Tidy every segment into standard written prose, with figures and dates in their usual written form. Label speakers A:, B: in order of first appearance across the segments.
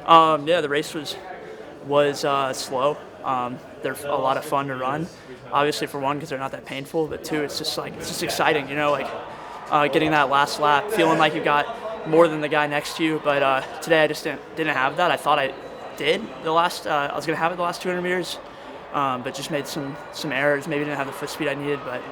A: Yeah, the race was slow. They're a lot of fun to run. Obviously, for one, because they're not that painful, but two, it's just exciting. Getting that last lap, feeling like you got more than the guy next to you. But today I just didn't have that. I thought I did I was gonna have it the last 200 meters, but just made some errors. Maybe didn't have the foot speed I needed, but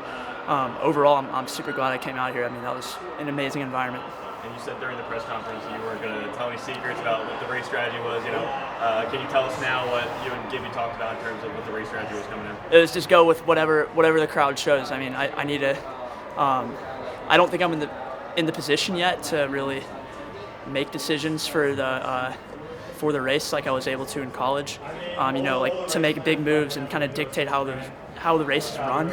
A: overall, I'm super glad I came out here. I mean, that was an amazing environment.
B: And you said during the press conference you weren't going to tell any secrets about what the race strategy was. Can you tell us now what you and Gibby talked about in terms of what the race strategy was coming in?
A: It was just go with whatever the crowd shows. I mean, I need to. I don't think I'm in the position yet to really make decisions for the race like I was able to in college. Like to make big moves and kind of dictate how the race is run.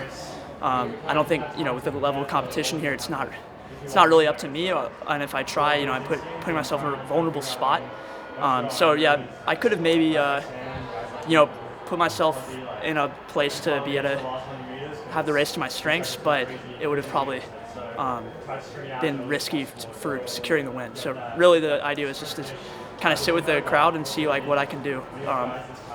A: I don't think with the level of competition here, it's not really up to me. And if I try, I'm putting myself in a vulnerable spot. So yeah, I could have maybe put myself in a place to be able to have the race to my strengths, but it would have probably been risky for securing the win. So really the idea was just to kind of sit with the crowd and see like what I can do.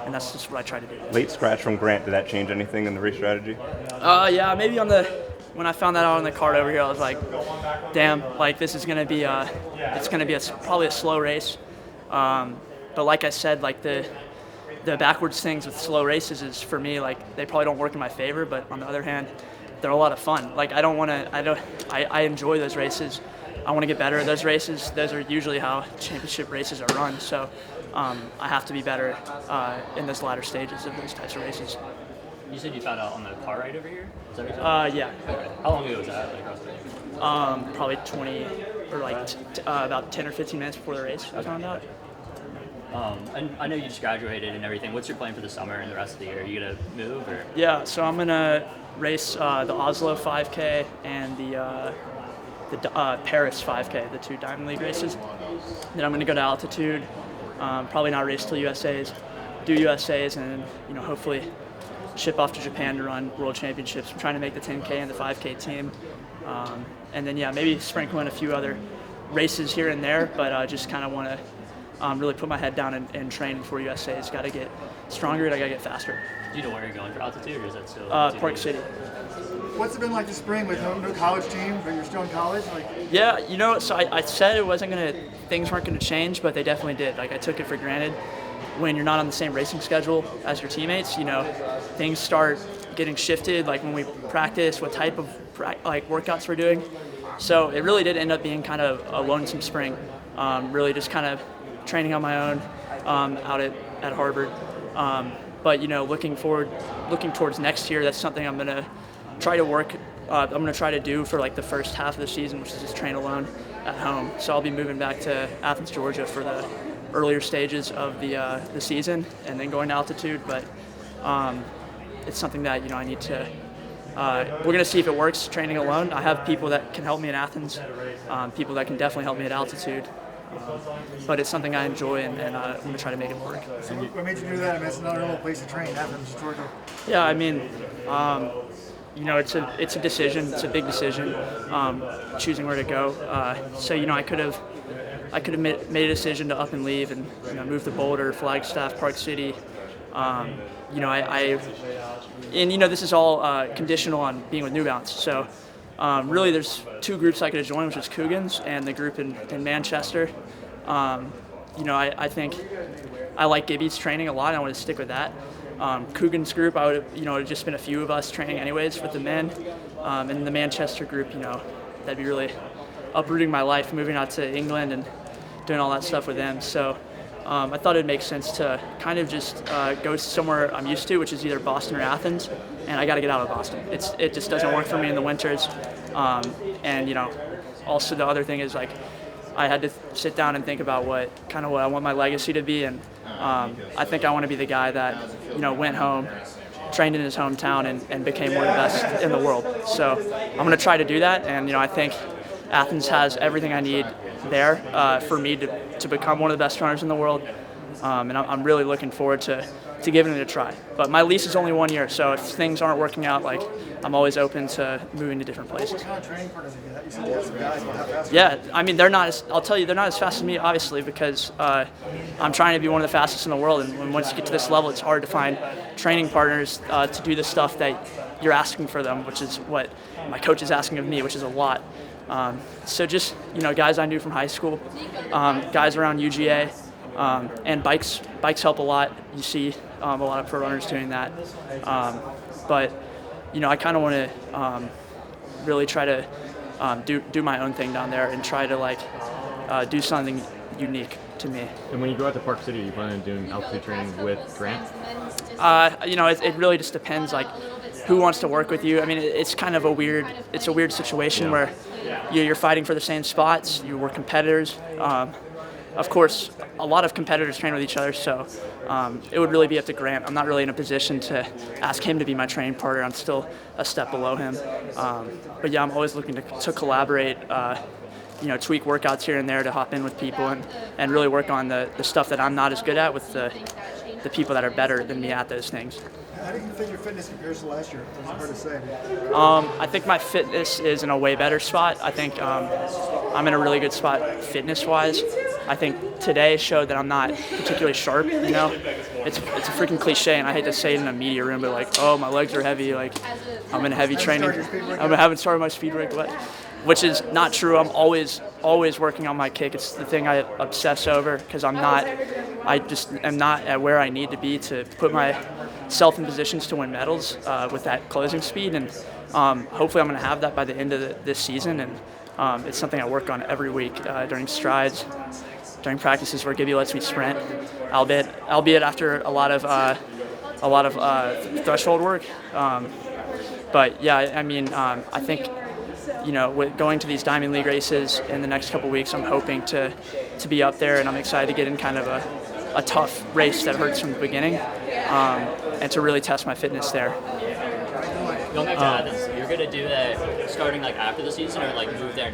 A: And that's just what I try to do.
C: Late scratch from Grant, did that change anything in the race strategy?
A: Yeah, maybe when I found that out on the card over here, I was like, damn, like this is gonna be probably a slow race. But like I said, like the backwards things with slow races is for me, like they probably don't work in my favor, but on the other hand, they're a lot of fun. Like I enjoy those races. I want to get better at those races. Those are usually how championship races are run. So I have to be better in those latter stages of those types of races.
D: You said you found out on the car ride over here? Is that what you said?
A: Yeah.
D: Okay. How long ago was that? Like, roughly?
A: Probably 20 or like about 10 or 15 minutes before the race I found out.
D: And I know you just graduated and everything. What's your plan for the summer and the rest of the year? Are you going to move? Or?
A: Yeah, so I'm going to race the Oslo 5K and the Paris 5K, the two Diamond League races. Then I'm going to go to altitude, probably not race till USA's, do USA's, and hopefully ship off to Japan to run World Championships. I'm trying to make the 10K and the 5K team. And then, maybe sprinkle in a few other races here and there, but I just kind of want to really put my head down and train for USA's. Got to get stronger and I got to get faster.
D: Do you know where you're going for altitude, or is that still?
A: Park City.
E: What's it been like this spring with no college team, but you're still in college?
A: Yeah, so I said things weren't going to change, but they definitely did. Like I took it for granted. When you're not on the same racing schedule as your teammates, things start getting shifted, like when we practice, what type of workouts we're doing. So it really did end up being kind of a lonesome spring, really just kind of training on my own out at Harvard. But looking towards next year, that's something I'm going to try to work. I'm going to try to do for like the first half of the season, which is just train alone at home. So I'll be moving back to Athens, Georgia for the earlier stages of the season, and then going to altitude. But it's something that I need to. We're going to see if it works training alone. I have people that can help me in Athens, people that can definitely help me at altitude. But it's something I enjoy, and I'm going to try to make it work.
E: So what made you do that? I mean, it's not a normal place to train, Athens, Georgia.
A: Yeah, I mean, it's a decision. It's a big decision, choosing where to go. So I could have made a decision to up and leave and move to Boulder, Flagstaff, Park City. This is all conditional on being with New Balance. So really, there's two groups I could have joined, which is Coogan's and the group in Manchester. I think I like Gibby's training a lot. I want to stick with that. Coogan's group, I would have, it would just been a few of us training anyways with the men. And the Manchester group, that'd be really uprooting my life, moving out to England and doing all that stuff with them. So I thought it'd make sense to kind of just go somewhere I'm used to, which is either Boston or Athens, and I got to get out of Boston. It just doesn't work for me in the winters. Also the other thing is like I had to sit down and think about what I want my legacy to be, and I think I want to be the guy that went home, trained in his hometown, and became one of the best in the world. So I'm going to try to do that, and I think Athens has everything I need there for me to become one of the best runners in the world. and I'm really looking forward to giving it a try. But my lease is only 1 year, so if things aren't working out, like I'm always open to moving to different places.
E: What kind of training partners do you get? You said you have some guys, but how fast?
A: Yeah, I mean I'll tell you they're not as fast as me, obviously, because I'm trying to be one of the fastest in the world, and once you get to this level, it's hard to find training partners to do the stuff that you're asking for them, which is what my coach is asking of me, which is a lot. So just guys I knew from high school, guys around UGA, and bikes help a lot. You see a lot of pro runners doing that, but I kind of want to really try to do my own thing down there and try to do something unique to me.
F: And when you go out to Park City, you plan on doing altitude training with Grant?
A: It really just depends, like who wants to work with you. I mean, it's kind of a weird situation where you're fighting for the same spots. We're competitors. Of course, a lot of competitors train with each other, so it would really be up to Grant. I'm not really in a position to ask him to be my training partner. I'm still a step below him. But yeah, I'm always looking to collaborate, tweak workouts here and there to hop in with people and really work on the stuff that I'm not as good at with the people that are better than me at those things.
E: How do you think your fitness compares to last year? It's hard to say.
A: I think my fitness is in a way better spot. I think I'm in a really good spot fitness-wise. I think today showed that I'm not particularly sharp. It's a freaking cliche, and I hate to say it in a media room, but like, oh, my legs are heavy. Like, I'm in heavy training. I haven't started my speed work, which is not true. I'm always working on my kick. It's the thing I obsess over because I just am not at where I need to be to put myself in positions to win medals with that closing speed, and hopefully I'm going to have that by the end of this season. And it's something I work on every week during strides, during practices where Gibby lets me sprint, albeit after a lot of threshold work. But yeah, I mean, I think with going to these Diamond League races in the next couple weeks, I'm hoping to be up there, and I'm excited to get in kind of a tough race that hurts from the beginning, and to really test my fitness there.
D: You'll make to add this. You're gonna do that starting like after the season, or like move there